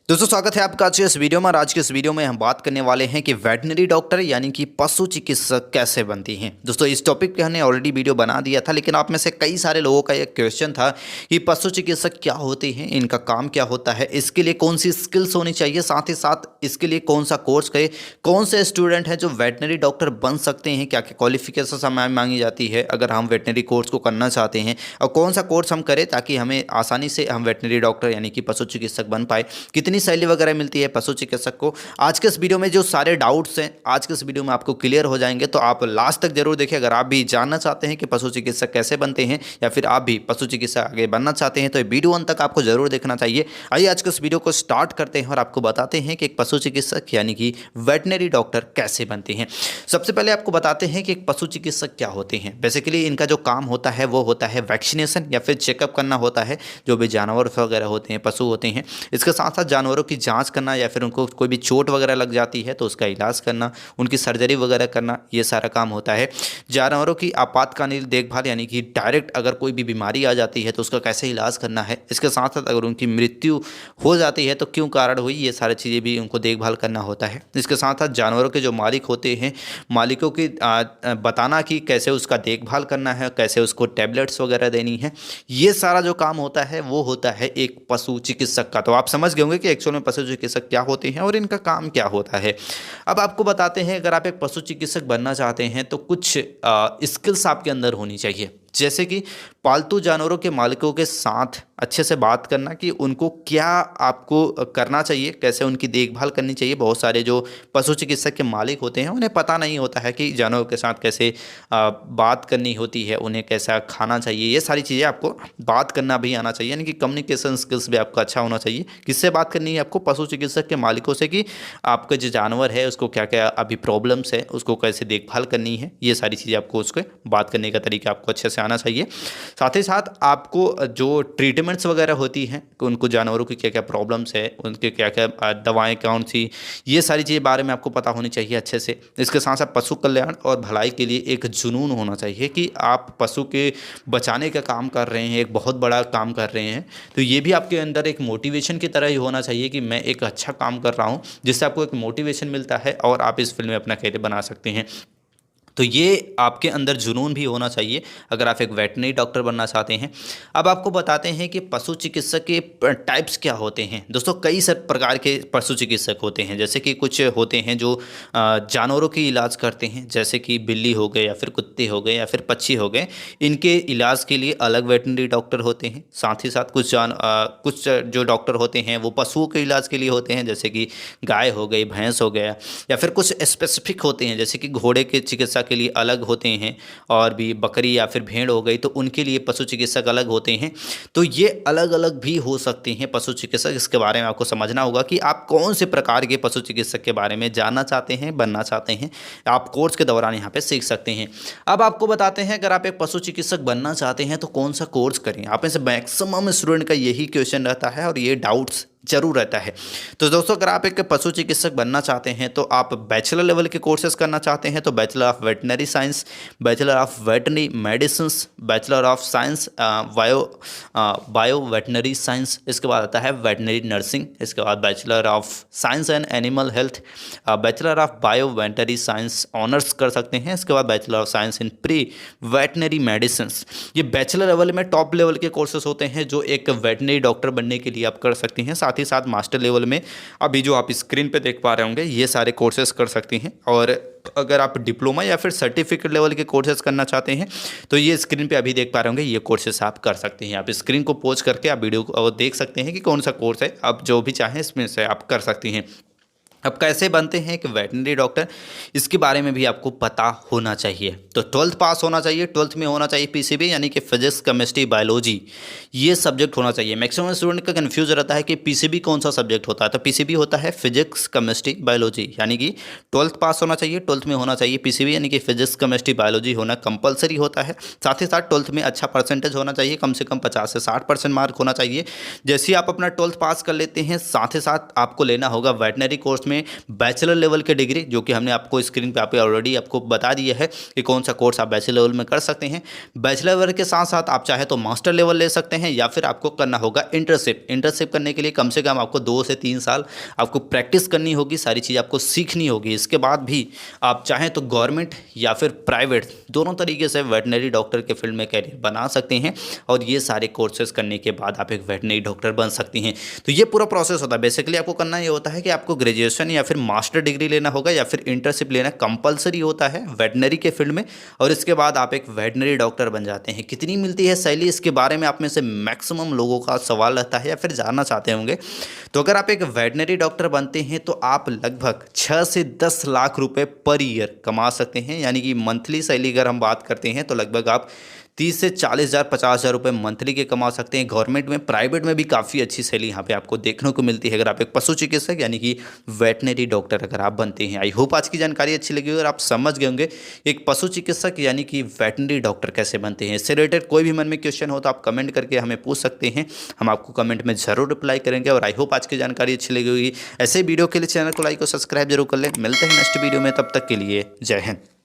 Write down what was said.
दोस्तों स्वागत है आपका आज के इस वीडियो में। और आज के इस वीडियो में हम बात करने वाले हैं कि वेटनरी डॉक्टर यानी कि पशु चिकित्सक कैसे बनती हैं। दोस्तों इस टॉपिक पे हमने ऑलरेडी वीडियो बना दिया था, लेकिन आप में से कई सारे लोगों का एक क्वेश्चन था कि पशु चिकित्सक क्या होते हैं, इनका काम क्या होता है, इसके लिए कौन सी स्किल्स होनी चाहिए, साथ ही साथ इसके लिए कौन सा कोर्स करे, कौन से स्टूडेंट हैं जो वेटनरी डॉक्टर बन सकते हैं, क्या क्या क्वालिफिकेशन हमें मांगी जाती है अगर हम वेटनरी कोर्स को करना चाहते हैं, और कौन सा कोर्स हम करें ताकि हमें आसानी से हम वेटनरी डॉक्टर यानी कि पशु चिकित्सक बन पाए, कितनी सैलरी वगैरह मिलती है पशु चिकित्सक को। आज के इस वीडियो में जो सारे डाउट्स हैं आज के इस वीडियो में आपको क्लियर हो जाएंगे, तो आप लास्ट तक जरूर देखिए। अगर आप भी जानना चाहते हैं कि पशु चिकित्सक कैसे बनते हैं या फिर आप भी पशु चिकित्सक आगे बनना चाहते हैं तो ये वीडियो अंत तक आपको जरूर देखना चाहिए। आइए आज के इस वीडियो को स्टार्ट करते हैं और आपको बताते हैं कि एक पशु चिकित्सक यानी कि वेटनरी डॉक्टर कैसे बनते हैं। सबसे पहले आपको बताते हैं कि एक पशु चिकित्सक क्या होते हैं। बेसिकली इनका जो काम होता है वो होता है वैक्सीनेशन या फिर चेकअप करना होता है। जो भी जानवर वगैरह होते हैं, पशु होते हैं, इसके साथ साथ जानवरों की जांच करना या फिर उनको कोई भी चोट वगैरह लग जाती है तो उसका इलाज करना, उनकी सर्जरी वगैरह करना, ये सारा काम होता है। जानवरों की आपातकालीन देखभाल यानी कि डायरेक्ट अगर कोई भी बीमारी आ जाती है तो उसका कैसे इलाज करना है। इसके साथ साथ अगर उनकी मृत्यु हो जाती है तो क्यों कारण हुई, ये सारी चीज़ें भी उनको देखभाल करना होता है। इसके साथ साथ जानवरों के जो मालिक होते हैं, मालिकों की बताना कि कैसे उसका देखभाल करना है, कैसे उसको टैबलेट्स वगैरह देनी है, ये सारा जो काम होता है वो होता है एक पशु चिकित्सक का। तो आप समझ गए होंगे कि एक्चुअल में पशु चिकित्सक क्या होते हैं और इनका काम क्या होता है। अब आपको बताते हैं, अगर आप एक पशु चिकित्सक बनना चाहते हैं तो कुछ स्किल्स आपके अंदर होनी चाहिए, जैसे कि पालतू जानवरों के मालिकों के साथ अच्छे से बात करना कि उनको क्या आपको करना चाहिए, कैसे उनकी देखभाल करनी चाहिए। बहुत सारे जो पशु चिकित्सक के मालिक होते हैं उन्हें पता नहीं होता है कि जानवरों के साथ कैसे बात करनी होती है, उन्हें कैसा खाना चाहिए, ये सारी चीज़ें आपको बात करना भी आना चाहिए। यानी कि कम्युनिकेशन स्किल्स भी आपका अच्छा होना चाहिए। किससे बात करनी है आपको? पशु चिकित्सक के मालिकों से, कि आपका जो जानवर है उसको क्या क्या अभी प्रॉब्लम्स है, उसको कैसे देखभाल करनी है, ये सारी चीज़ें आपको उसके बात करने का तरीका आपको अच्छे से आना चाहिए। साथ ही साथ आपको जो ट्रीटमेंट्स वगैरह होती हैं कि उनको जानवरों की क्या क्या प्रॉब्लम्स है, उनके क्या क्या दवाएं कौन सी, ये सारी चीज़ें बारे में आपको पता होनी चाहिए अच्छे से। इसके साथ साथ पशु कल्याण और भलाई के लिए एक जुनून होना चाहिए कि आप पशु के बचाने का काम कर रहे हैं, एक बहुत बड़ा काम कर रहे हैं। तो ये भी आपके अंदर एक मोटिवेशन की तरह ही होना चाहिए कि मैं एक अच्छा काम कर रहा हूँ, जिससे आपको एक मोटिवेशन मिलता है और आप इस फील्ड में अपना करियर बना सकते हैं। तो ये आपके अंदर जुनून भी होना चाहिए अगर आप एक वेटनरी डॉक्टर बनना चाहते हैं। अब आपको बताते हैं कि पशु चिकित्सक के टाइप्स क्या होते हैं। दोस्तों कई सब प्रकार के पशु चिकित्सक होते हैं, जैसे कि कुछ होते हैं जो जानवरों की इलाज करते हैं, जैसे कि बिल्ली हो गए या फिर कुत्ते हो गए या फिर पक्षी हो गए, इनके इलाज के लिए अलग वेटनरी डॉक्टर होते हैं। साथ ही साथ कुछ जो डॉक्टर होते हैं वो पशुओं के इलाज के लिए होते हैं, जैसे कि गाय हो गई, भैंस हो गया, या फिर कुछ स्पेसिफिक होते हैं जैसे कि घोड़े के चिकित्सा के लिए अलग होते हैं, और भी बकरी या फिर भेड़ हो गई तो उनके लिए पशु चिकित्सक अलग होते हैं। तो ये अलग अलग भी हो सकते हैं पशु चिकित्सक। इसके बारे में आपको समझना होगा कि आप कौन से प्रकार के पशु चिकित्सक के बारे में जानना चाहते हैं, बनना चाहते हैं। आप कोर्स के दौरान यहाँ पे सीख सकते हैं। अब आपको बताते हैं, अगर आप एक पशु चिकित्सक बनना चाहते हैं तो कौन सा कोर्स करें। आप में से मैक्सिमम स्टूडेंट का यही क्वेश्चन रहता है और ये डाउट्स जरूर रहता है। तो दोस्तों अगर आप एक पशु चिकित्सक बनना चाहते हैं तो आप बैचलर लेवल के कोर्सेज करना चाहते हैं तो bachelor of veterinary science, bachelor of veterinary medicine, bachelor of science bio veterinary science, इसके बाद आता है वेटनरी नर्सिंग, इसके बाद bachelor of science and animal health, bachelor of bio veterinary science honours कर सकते हैं। इसके बाद bachelor of science in pre veterinary medicine. ये बैचलर लेवल में टॉप लेवल के कोर्सेज होते हैं जो एक वेटनरी डॉक्टर बनने के लिए आप कर सकते हैं। साथ ही साथ मास्टर लेवल में अभी जो आप स्क्रीन पे देख पा रहे होंगे ये सारे कोर्सेज कर सकते हैं। और अगर आप डिप्लोमा या फिर सर्टिफिकेट लेवल के कोर्सेज करना चाहते हैं तो ये स्क्रीन पे अभी देख पा रहे होंगे ये कोर्सेज आप कर सकते हैं। आप स्क्रीन को पॉज करके आप वीडियो को देख सकते हैं कि कौन सा कोर्स है, आप जो भी चाहें इसमें से आप कर सकते हैं। अब कैसे बनते हैं कि वेटनरी डॉक्टर, इसके बारे में भी आपको पता होना चाहिए। तो 12th पास होना चाहिए, 12th में होना चाहिए पीसीबी यानी कि फिजिक्स केमिस्ट्री बायोलॉजी, ये सब्जेक्ट होना चाहिए। मैक्सिमम स्टूडेंट का कन्फ्यूज रहता है कि पीसीबी कौन सा सब्जेक्ट होता है। तो पीसीबी होता है फिजिक्स केमिस्ट्री बायोलॉजी, यानी कि 12th पास होना चाहिए, 12th में होना चाहिए पीसीबी यानी कि फिजिक्स केमिस्ट्री बायोलॉजी होना कंपलसरी होता है। साथ ही साथ 12th में अच्छा परसेंटेज होना चाहिए, कम से कम 50 से 60% मार्क होना चाहिए। जैसे ही आप अपना 12th पास कर लेते हैं, साथ ही साथ आपको लेना होगा वेटनरी कोर्स कोर्स में बैचलर लेवल की डिग्री, जो कि हमने आपको स्क्रीन पे ऑलरेडी आपको बता दिया है कि कौन सा कोर्स आप बैचलर लेवल में कर सकते हैं। बैचलर लेवल के साथ साथ आप चाहे तो मास्टर लेवल ले सकते हैं, या फिर आपको करना होगा इंटर्नशिप करने के लिए कम से कम आपको 2 से 3 साल आपको प्रैक्टिस करनी होगी, सारी चीज़ आपको सीखनी होगी। इसके बाद भी आप चाहें तो गवर्नमेंट या फिर प्राइवेट दोनों तरीके से वेटनरी डॉक्टर के फील्ड में कैरियर बना सकते हैं, और ये सारे कोर्सेज करने के बाद आप एक वेटनरी डॉक्टर बन सकती हैं। तो ये पूरा प्रोसेस होता है। बेसिकली आपको करना ये होता है कि आपको ग्रेजुएशन या फिर मास्टर डिग्री लेना होगा, या फिर इंटर्नशिप लेना कंपलसरी होता है वेटनरी के फील्ड में, और इसके बाद आप एक वेटनरी डॉक्टर बन जाते हैं। कितनी मिलती है सैलरी, इसके बारे में आप में से मैक्सिमम लोगों का सवाल रहता है या फिर जानना चाहते होंगे। तो अगर आप एक वेटनरी डॉक्टर बनते हैं तो आप लगभग 6 से 10 लाख रुपए पर ईयर कमा सकते हैं, यानी कि मंथली सैलरी अगर हम बात करते हैं तो लगभग आप 30 से 40,000 50,000 रुपये मंथली के कमा सकते हैं। गवर्नमेंट में प्राइवेट में भी काफ़ी अच्छी सैलरी यहाँ पे आपको देखने को मिलती है अगर आप एक पशु चिकित्सक यानी कि वेटनरी डॉक्टर अगर आप बनते हैं। आई होप आज की जानकारी अच्छी लगी और आप समझ गए होंगे एक पशु चिकित्सक यानी कि वेटनरी डॉक्टर कैसे बनते हैं। इससे रिलेटेड कोई भी मन में क्वेश्चन हो तो आप कमेंट करके हमें पूछ सकते हैं, हम आपको कमेंट में ज़रूर रिप्लाई करेंगे। और आई होप आज की जानकारी अच्छी लगी होगी। ऐसे वीडियो के लिए चैनल को लाइक और सब्सक्राइब जरूर कर लें। मिलते हैं नेक्स्ट वीडियो में, तब तक के लिए जय हिंद।